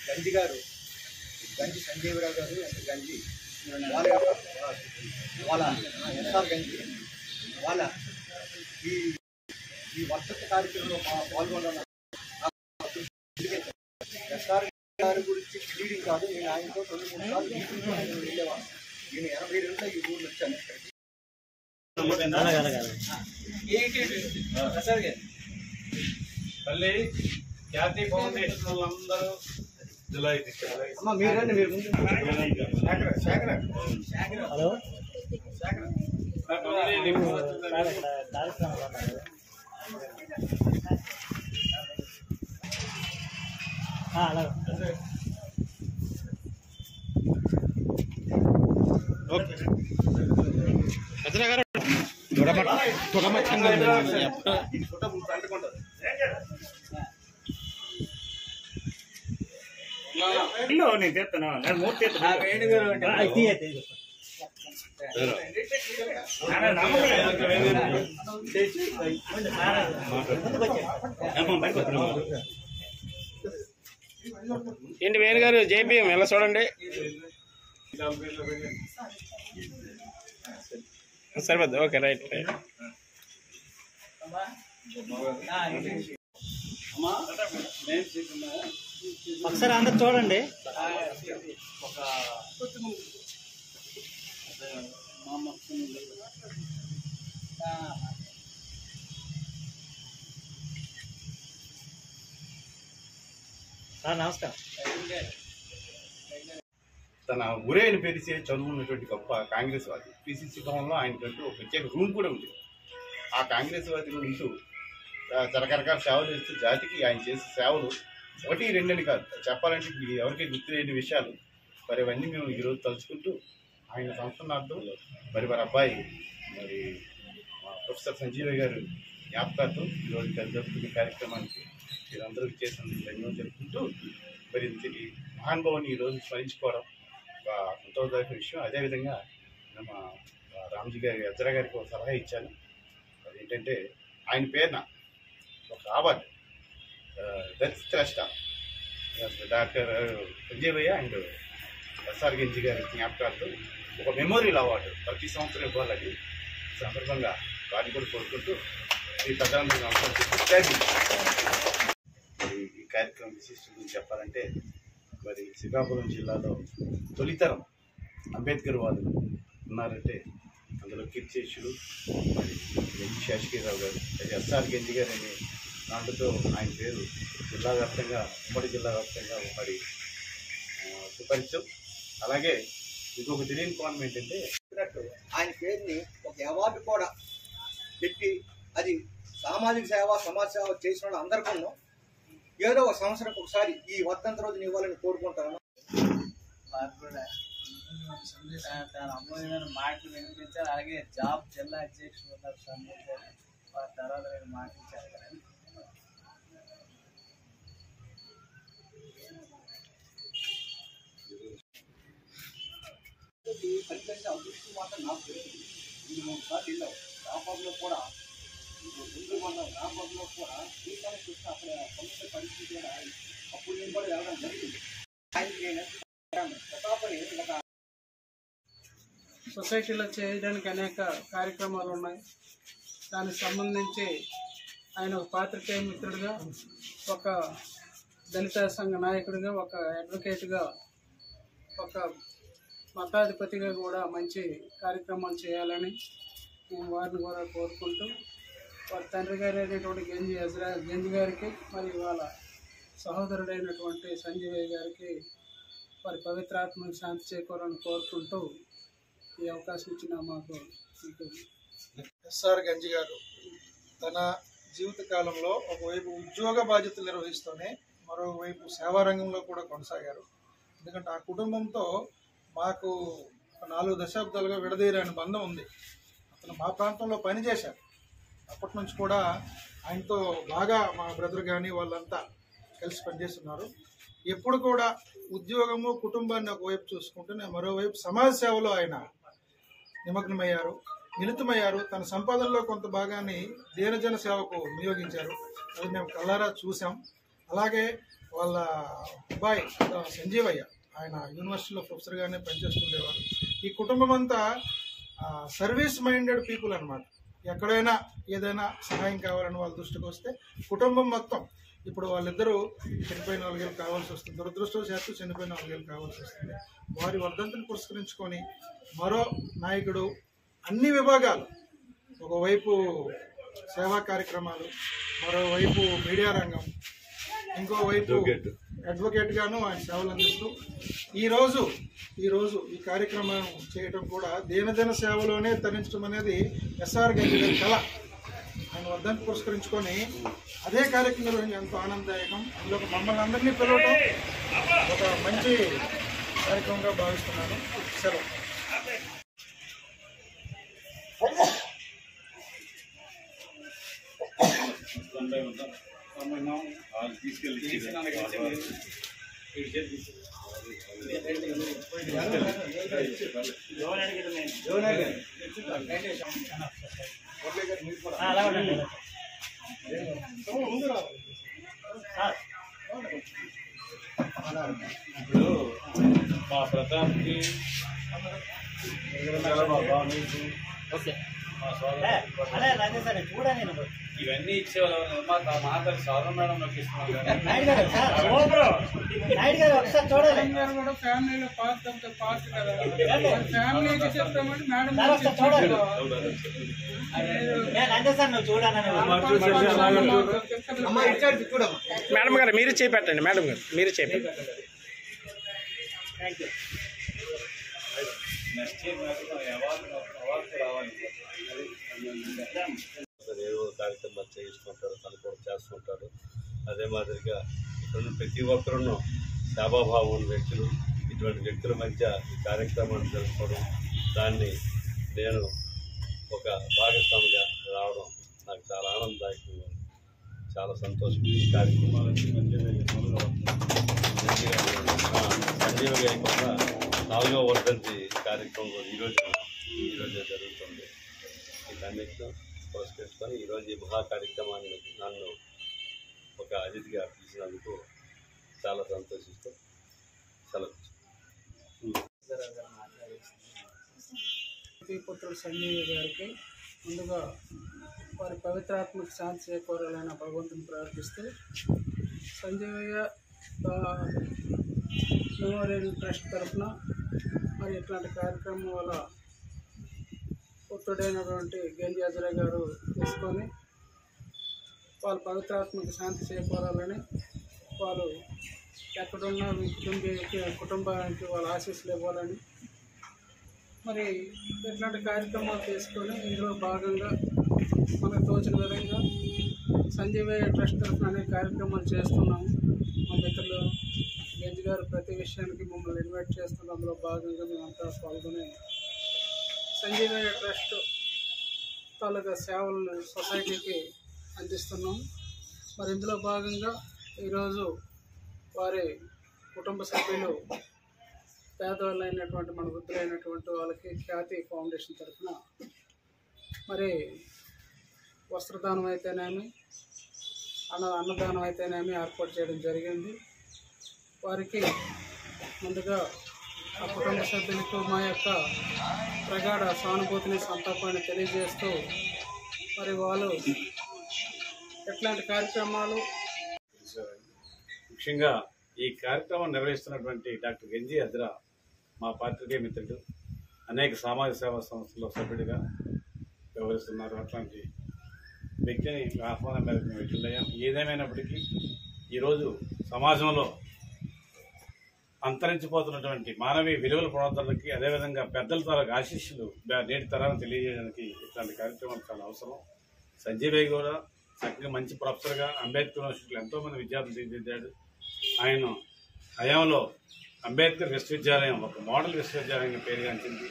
గంజి గారు గంజి సంజీవరావు గారు గంజి వాళ్ళ ఎస్ఆర్ గంజి వాళ్ళ ఈ వర్షత కార్యక్రమంలో పాల్గొన్న ఎస్ఆర్ గారి గురించి లీడింగ్ కాదు. నేను ఆయనతో 2-3 సార్లు మీటింగ్ వెళ్ళేవాడు. నేను 82లో ఈ ఊరు వచ్చాను ఇక్కడికి. మళ్ళీ జాతీయ ఫౌండేషన్ వాళ్ళందరూ అమ్మ మీరండి, మీరు ముందు. హలో నేను చేస్తాను మూర్తి ఏంటి వేణు గారు జేపీఎం ఎలా చూడండి సరిపోద్ది. Okay right right. ఒకసారి అందరు చూడండి. నమస్కారం. తన ఊరేని పెరిసే చదువున్నటువంటి గొప్ప కాంగ్రెస్ వాది. పిసిసి భవన్లో ఆయనకంటూ ఒక ప్రత్యేక రూమ్ కూడా ఉంది. ఆ కాంగ్రెస్ వాది ఉంటూ రకరకాల సేవలు చేస్తూ జాతికి ఆయన చేసే సేవలు 1-2 అని కాదు, చెప్పాలంటే ఎవరికి గుర్తులేని విషయాలు. మరి అవన్నీ మేము ఈరోజు తలుచుకుంటూ ఆయన సంస్థానార్థం మరి వారి అబ్బాయి మరి ప్రొఫెసర్ సంజీవయ్య గారు జ్ఞాపకార్థం ఈరోజు జరుపుకునే కార్యక్రమానికి మీరందరూ చేసినందుకు ధన్యవాదాలు జరుపుకుంటూ మరి ఇంతటి మహానుభావుని ఈరోజు స్మరించుకోవడం ఒక సంతోషదాయక విషయం. అదేవిధంగా మా రామ్జీ గారి అజ్రా గారికి ఒక సలహా ఇచ్చాను. అదేంటంటే ఆయన పేరున ఒక అవార్డు దరిద్రష్ట doctor Sanjivayya and SR Ganji గారి జ్ఞాపకార్థం ఒక మెమోరియల్ అవార్డు ప్రతి సంవత్సరం ఇవ్వాలని సందర్భంగా వారిని కూడా కోరుకుంటూ ఈ ప్రధానంగా ఈ కార్యక్రమం విశిష్టత గురించి చెప్పాలంటే మరి శ్రీకాకుళం జిల్లాలో తొలితరం అంబేద్కర్ వాళ్ళు ఉన్నారంటే అందులో కీర్తిశేషులు మరి గంజి శేషగిరిరావు గారు, ఎస్ఆర్ గంజి గారు అనే దాంట్లో ఆయన పేరు జిల్లా వ్యాప్తంగా ఉమ్మడి జిల్లా వ్యాప్తంగా మరి సుపరిచితం. అలాగే ఇంకొక తెలియని కోణం ఏంటంటే ఆయన పేరుని ఒక అవార్డు కూడా పెట్టి అది సామాజిక సేవ సమాజ సేవ చేసిన వాళ్ళు అందరికీ ఏదో ఒక సంవత్సరం ఒకసారి ఈ వర్ధంతి రోజున ఇవ్వాలని కోరుకుంటాను. తన అమ్మగారు మాటలు వినిపించారు. అలాగే జాబ్ జిల్లా అధ్యక్షులు ఉన్నారు సంబంధించారు. వారి తర్వాత నేను మాటించారు. పరిస్థితి అదృష్టి మాత్రం నాకు తెలిసింది. 2-3 సార్లు వెళ్ళావు రాపర్లో కూడా రాపర్లో కూడా శ్రీకారం చూస్తే అక్కడ సమస్య పరిస్థితి అప్పుడు నేను కూడా వెళ్ళడం జరిగింది. సొసైటీలో చేయడానికి అనేక కార్యక్రమాలు ఉన్నాయి. దానికి సంబంధించి ఆయన ఒక పాత్రికేయ మిత్రుడిగా, ఒక దళిత సంఘ నాయకుడిగా, ఒక అడ్వకేట్గా, ఒక మతాధిపతిగా కూడా మంచి కార్యక్రమాలు చేయాలని నేను వారిని కూడా కోరుకుంటూ వారి తండ్రి గారు అయినటువంటి గంజి గారికి మరియు వాళ్ళ సహోదరుడైనటువంటి సంజీవయ్య గారికి వారి పవిత్రాత్మకు శాంతి చేకూరాలని కోరుకుంటూ ఈ అవకాశం ఇచ్చిన మాకు ఎస్ఆర్ గంజి గారు తన జీవితకాలంలో ఒకవైపు ఉద్యోగ బాధ్యతలు నిర్వహిస్తూనే మరోవైపు సేవారంగంలో కూడా కొనసాగారు. ఎందుకంటే ఆ కుటుంబంతో మాకు 4 దశాబ్దాలుగా విడదీయరాని బంధం ఉంది. అతను మా ప్రాంతంలో పనిచేశారు. అప్పటి నుంచి కూడా ఆయనతో బాగా మా బ్రదర్ కానీ వాళ్ళంతా కలిసి పనిచేస్తున్నారు. ఎప్పుడు కూడా ఉద్యోగము కుటుంబాన్ని ఒకవైపు చూసుకుంటూనే మరోవైపు సమాజ సేవలో ఆయన నిమగ్నమయ్యారు. మిళితమయ్యారు. తన సంపాదనలో కొంత భాగాన్ని దీనజన సేవకు వినియోగించారు. అది మేము కళ్ళారా చూసాం. అలాగే వాళ్ళ అబ్బాయి సంజీవయ్య, ఆయన యూనివర్సిటీలో ప్రొఫెసర్గానే పనిచేస్తుండేవారు. ఈ కుటుంబం అంతా సర్వీస్ మైండెడ్ పీపుల్ అన్నమాట. ఎక్కడైనా ఏదైనా సహాయం కావాలని వాళ్ళ దృష్టికి వస్తే కుటుంబం మొత్తం, ఇప్పుడు వాళ్ళిద్దరూ చనిపోయిన 4 ఏళ్ళు కావాల్సి వస్తుంది, దురదృష్టవశాత్తు చనిపోయిన 4 ఏళ్ళు కావాల్సి వస్తుంది. వారి వర్ధంతిని పురస్కరించుకొని మరో నాయకుడు అన్ని విభాగాలు, ఒకవైపు సేవా కార్యక్రమాలు, మరోవైపు మీడియా రంగం, ఇంకోవైపు అడ్వకేట్ గాను ఆయన సేవలు అందిస్తూ ఈరోజు ఈ కార్యక్రమం చేయడం కూడా దీనజన సేవలోనే తరించడం అనేది ఎస్ఆర్ గంజి గారి కళ. ఆయన వర్ధంతి పురస్కరించుకొని అదే కార్యక్రమం ఎంతో ఆనందదాయకం. అందులో మమ్మల్ని అందరినీ పిలవడం ఒక మంచి కార్యక్రమంగా భావిస్తున్నాను. సెలవు. మా ప్రతాప్కి ఇవన్నీ ఇచ్చేవాళ్ళు మాత్రం సౌరం మేడం కూడా ఫ్యామిలీలో పార్ట్ ఆఫ్ ద పార్ట్ కదా, ఫ్యామిలీకి చెప్తామని మేడం మేడం గారు మీరు చేపెట్టండి. మేడం గారు మీరు చేపెట్టండి. నెక్స్ట్ ఇయర్ అవార్డు రావాలి. ఏదో కార్యక్రమాలు చేయిస్తుంటారు, తను కూడా చేస్తుంటారు. అదే మాదిరిగా ఇక్కడ ప్రతి ఒక్కరును సేవాభావం ఉన్న వ్యక్తులు, ఇటువంటి వ్యక్తుల మధ్య ఈ కార్యక్రమాన్ని జరుపుకోవడం, దాన్ని నేను ఒక భాగస్వామిగా రావడం నాకు చాలా ఆనందదాయకంగా, చాలా సంతోషం. ఈ కార్యక్రమాలకి సంజీవ గారి కూడా 4వ వర్ధంతి కార్యక్రమం ఈరోజే జరుగుతుంది. వీటన్నిటితో పురస్కరించుకొని ఈరోజు ఈ మహా కార్యక్రమాన్ని నన్ను ఒక అతిథిగా పిలిచినందుకు చాలా సంతోషిస్తూ సెలవు. పుత్రుడు సంజీవ గారికి ముందుగా వారి పవిత్రాత్మక శాంతి చేకూరాలని భగవంతుని ప్రార్థిస్తూ, సంజీవయ్య మెమోరియల్ ట్రస్ట్ తరఫున మరి ఇట్లాంటి కార్యక్రమం వల్ల పుత్రుడైనటువంటి గంజి హజ్రా గారు తీసుకొని వాళ్ళ పవిత్రాత్మక శాంతి చేకూరాలని, వాళ్ళు ఎక్కడున్నా కుటుంబానికి వాళ్ళ ఆశీస్సులు ఇవ్వాలని మరి ఇట్లాంటి కార్యక్రమాలు తీసుకొని ఇందులో భాగంగా మనకు తోచిన విధంగా సంజీవయ్య ట్రస్ట్ తరఫున అనేక కార్యక్రమాలు చేస్తున్నాము. మా మిత్రులు గంజి గారు ప్రతి విషయానికి మమ్మల్ని ఇన్వైట్ చేస్తున్న అందులో భాగంగా మేమంతా పాల్గొని సంజీవయ్య ట్రస్ట్ తాలూకా సేవలను సొసైటీకి అందిస్తున్నాం. మరి ఇందులో భాగంగా ఈరోజు వారి కుటుంబ సభ్యులు పేదవాళ్ళైనటువంటి మన వృద్ధులైనటువంటి వాళ్ళకి ఖ్యాతి ఫౌండేషన్ తరఫున మరి వస్త్రదానం అయితేనేమి అన్నదానం అయితేనేమి ఏర్పాటు చేయడం జరిగింది. వారికి ముందుగా ఆ కుటుంబ సభ్యులకు మా యొక్క ప్రగాఢ సానుభూతిని సంతాపాన్ని తెలియజేస్తూ మరి వాళ్ళు ఎట్లాంటి కార్యక్రమాలు ముఖ్యంగా ఈ కార్యక్రమం నిర్వహిస్తున్నటువంటి డాక్టర్ గంజి హజ్రా మా పాత్రికేయ మిత్రుడు, అనేక సామాజిక సేవా సంస్థల్లో సభ్యుడిగా వ్యవహరిస్తున్నారు. అట్లాంటి వ్యక్తిని ఆహ్వానం మేరకు మేము వెళ్ళాం. ఏదేమైనప్పటికీ ఈరోజు సమాజంలో అంతరించిపోతున్నటువంటి మానవీయ విలువల పునరుద్ధరణకి, అదేవిధంగా పెద్దల తాలూకు ఆశీస్సులు నేటి తరాన్ని తెలియజేయడానికి ఇట్లాంటి కార్యక్రమాలు చాలా అవసరం. సంజీవయ్య కూడా చక్కగా మంచి ప్రొఫెసర్గా అంబేద్కర్ యూనివర్సిటీలో ఎంతోమంది విద్యార్థులు తీర్చిదిద్దాడు. ఆయన హయాంలో అంబేద్కర్ విశ్వవిద్యాలయం ఒక మోడల్ విశ్వవిద్యాలయంగా పేరుగాంచింది.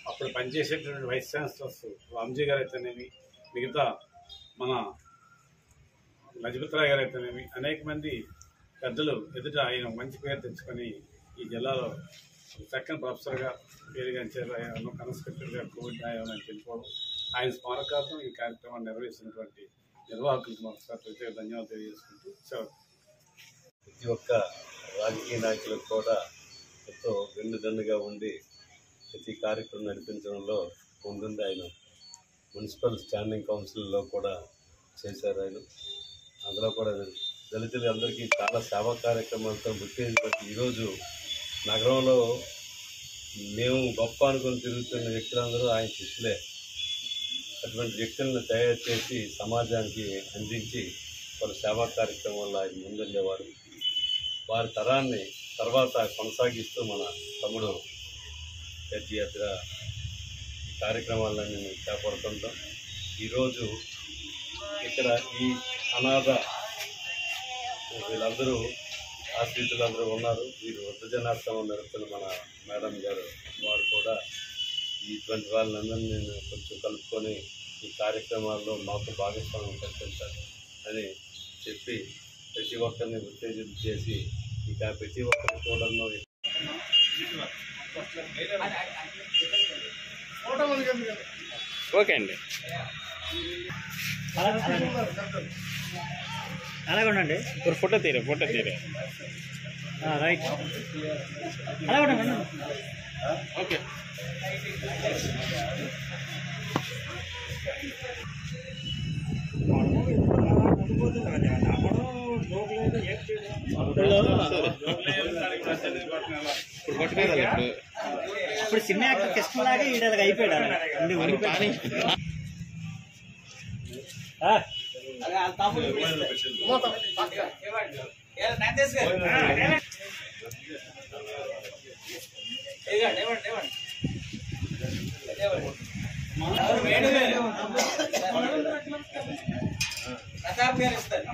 అప్పుడు పనిచేసేటువంటి వైస్ ఛాన్సలర్స్ రామ్జీ గారు అయితేనేమి, మిగతా మన లజపత్ రాయ్ గారు అయితేనేమి, అనేక మంది పెద్దలు ఎదుట ఆయన మంచి పేరు తెచ్చుకొని ఈ జిల్లాలో చక్కని ప్రొఫెసర్గా పేరుగాంచారు. ఆయన కన్స్ట్రక్టర్గా కోవిడ్ అని చెప్పుకోవడం, ఆయన స్మారకార్థం ఈ కార్యక్రమాన్ని నిర్వహిస్తున్నటువంటి నిర్వాహకులకు మరొకసారి ప్రత్యేక ధన్యవాదాలు తెలియజేసుకుంటూ సెలవు. ప్రతి ఒక్క రాజకీయ నాయకులకు కూడా ఎంతో వెన్నుదన్నుగా ఉండి ప్రతి కార్యక్రమం నడిపించడంలో ముందుండి ఆయన మున్సిపల్ స్టాండింగ్ కౌన్సిల్లో కూడా చేశారు. ఆయన అందులో కూడా దళితులందరికీ చాలా సేవా కార్యక్రమాలతో గుర్తించి ఈరోజు నగరంలో మేము గొప్ప అనుకుని తిరుగుతున్న వ్యక్తులందరూ ఆయన శిష్యులే. అటువంటి వ్యక్తులను తయారు చేసి సమాజానికి అందించి వాళ్ళ సేవా కార్యక్రమాల్లో ఆయన ముందుండేవారు. వారి తరాన్ని తర్వాత కొనసాగిస్తూ మన తమ్ముడు తీర్థయాత్ర ఈ కార్యక్రమాలన్నీ మేము చేపడుతుంటాం. ఈరోజు ఇక్కడ ఈ అనాథ వీళ్ళందరూ ఆశ్రితులందరూ ఉన్నారు. వీరు వృద్ధజనాశ్రమం నడుపుతున్న మన మేడం గారు వారు కూడా ఇటువంటి వాళ్ళందరినీ నేను కొంచెం కలుపుకొని ఈ కార్యక్రమాల్లో మాకు భాగస్వామ్యం కల్పించాలి అని చెప్పి ప్రతి ఒక్కరిని ఉత్తేజం చేసి ఇక ప్రతి ఒక్కరిని కూడా ఓకే అండి. అలాగే ఉండండి. ஒரு ఫోటో తీరే రైట్ అలాగే ఉండండి. ఓకే. ఇప్పుడు సినిమా యాక్టర్ కృష్ణలాగే ఈడలాగా అయిపోయాడు. ప్రతాప్ గారు ఇస్తారు.